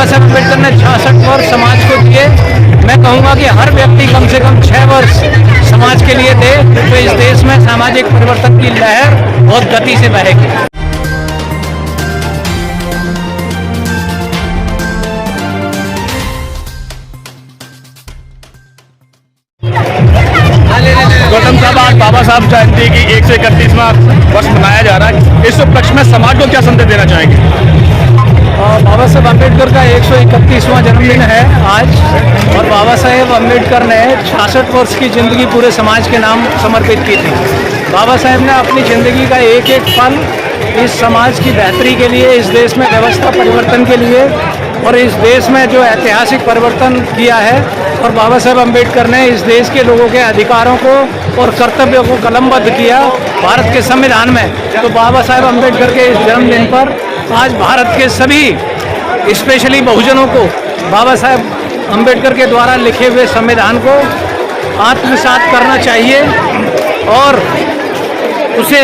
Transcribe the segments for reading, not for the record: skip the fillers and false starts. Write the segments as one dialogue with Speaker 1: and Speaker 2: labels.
Speaker 1: बाबा साहब अम्बेडकर ने 66 वर्ष समाज को दिए। मैं कहूँगा कि हर व्यक्ति कम से कम 6 वर्ष समाज के लिए दे, तो इस देश में सामाजिक परिवर्तन की लहर बहुत गति से बहेगी।
Speaker 2: गौतम साहब, आज बाबा साहब जयंती की 131वां वर्ष मनाया जा रहा है। इस उपलक्ष्य में समाज को क्या संदेश देना चाहेंगे?
Speaker 1: बाबा साहब अम्बेडकर का 131वां जन्मदिन है आज, और बाबा साहेब अम्बेडकर ने 66 वर्ष की ज़िंदगी पूरे समाज के नाम समर्पित की थी। बाबा साहेब ने अपनी ज़िंदगी का एक एक पल इस समाज की बेहतरी के लिए, इस देश में व्यवस्था परिवर्तन के लिए और इस देश में जो ऐतिहासिक परिवर्तन किया है, और बाबा साहेब अम्बेडकर ने इस देश के लोगों के अधिकारों को और कर्तव्यों को कलमबद्ध किया भारत के संविधान में। तो बाबा साहेब अम्बेडकर के इस जन्मदिन पर आज भारत के सभी स्पेशली बहुजनों को बाबा साहेब अम्बेडकर के द्वारा लिखे हुए संविधान को आत्मसात करना चाहिए और उसे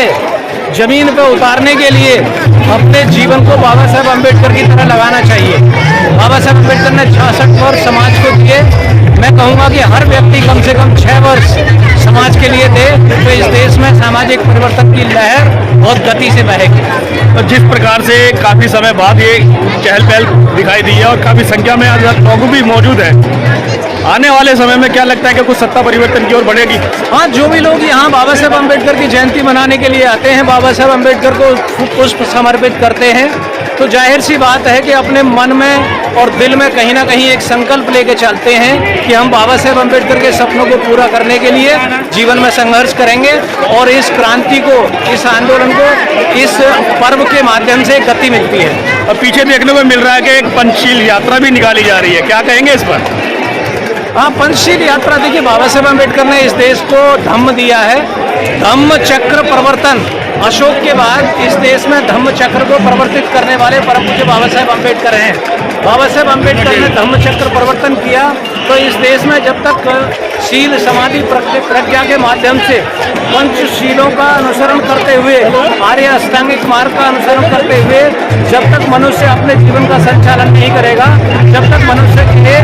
Speaker 1: जमीन पर उतारने के लिए अपने जीवन को बाबा साहेब अम्बेडकर की तरह लगाना चाहिए। बाबा साहेब अम्बेडकर ने 66 वर्ष समाज को दिए। मैं कहूँगा कि हर व्यक्ति कम से कम 6 वर्ष समाज के लिए दे, तो इस देश में सामाजिक परिवर्तन की लहर बहुत गति से बहेगी।
Speaker 2: तो जिस प्रकार से काफ़ी समय बाद ये चहल पहल दिखाई दी है और काफ़ी संख्या में लोग भी मौजूद है, आने वाले समय में क्या लगता है कि कुछ सत्ता परिवर्तन की ओर बढ़ेगी?
Speaker 1: हाँ, जो भी लोग यहाँ बाबा साहेब अम्बेडकर की जयंती मनाने के लिए आते हैं, बाबा साहेब अम्बेडकर को पुष्प समर्पित करते हैं, तो जाहिर सी बात है कि अपने मन में और दिल में कहीं ना कहीं एक संकल्प लेके चलते हैं कि हम बाबा साहेब अम्बेडकर के सपनों को पूरा करने के लिए जीवन में संघर्ष करेंगे और इस क्रांति को, इस आंदोलन को, इस पर्व के माध्यम से गति मिलती है।
Speaker 2: और पीछे देखने को मिल रहा है कि एक पंचशील यात्रा भी निकाली जा रही है, क्या कहेंगे इस पर?
Speaker 1: हाँ, पंचशील यात्रा, देखिए बाबा साहेब अम्बेडकर ने इस देश को धम्म दिया है। धम्म चक्र प्रवर्तन, अशोक के बाद इस देश में धम्म चक्र को प्रवर्तित करने वाले परम पूज्य बाबा साहेब अम्बेडकर हैं। बाबा साहेब अम्बेडकर ने धम्म चक्र प्रवर्तन किया, तो इस देश में जब तक शील समाधि प्रज्ञा के माध्यम से पंचशीलों का अनुसरण करते हुए, आर्य अष्टांगिक मार्ग का अनुसरण करते हुए जब तक मनुष्य अपने जीवन का संचालन नहीं करेगा, जब तक मनुष्य के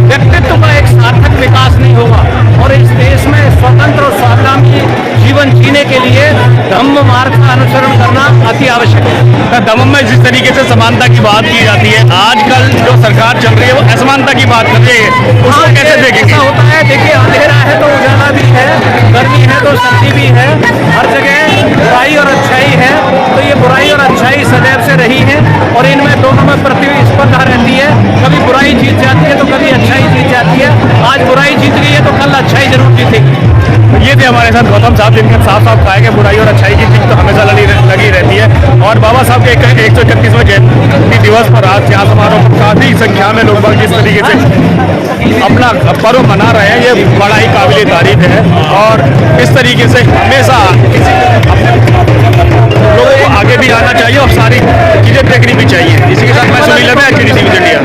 Speaker 1: व्यक्तित्व का एक सार्थक विकास नहीं होगा। और इस देश में स्वतंत्र और स्वावलंबी जीवन जीने के लिए धम्म मार्ग का अनुसरण करना अति आवश्यक है।
Speaker 2: धम्म में जिस तरीके से समानता की बात की जाती है, आजकल जो सरकार चल रही है वो असमानता की बात कर रही है, उसको कैसे देखेंगे?
Speaker 1: ऐसा होता है, देखिए अंधेरा है तो उजाला भी है, गर्मी है तो सर्दी भी है, हर जगह बुराई और अच्छाई है। तो ये बुराई और अच्छाई सदैव से रही है और इनमें दोनों में प्रतिस्पर्धा रहती है। कभी बुराई जीत जाती है तो कभी अच्छाई जीत जाती है। आज बुराई जीत गई है तो कल अच्छाई जरूर जीतेगी।
Speaker 2: ये थे हमारे साथ गौतम साहब, जिनके साफ साफ कहा है कि बुराई और अच्छाई की जीत तो हमेशा लगी रहती है। और बाबा साहब के 131वें जयंती दिवस पर आज यहाँ समारोह पर काफ़ी संख्या में लोग जिस तरीके से अपना पर्व मना रहे हैं, ये बड़ा ही काबिल तारीफ है। और इस तरीके से हमेशा लोगों को आगे भी आना चाहिए और सारी चीज़ें देखनी भी चाहिए। इसी के साथ मैं सुनील इंडिया।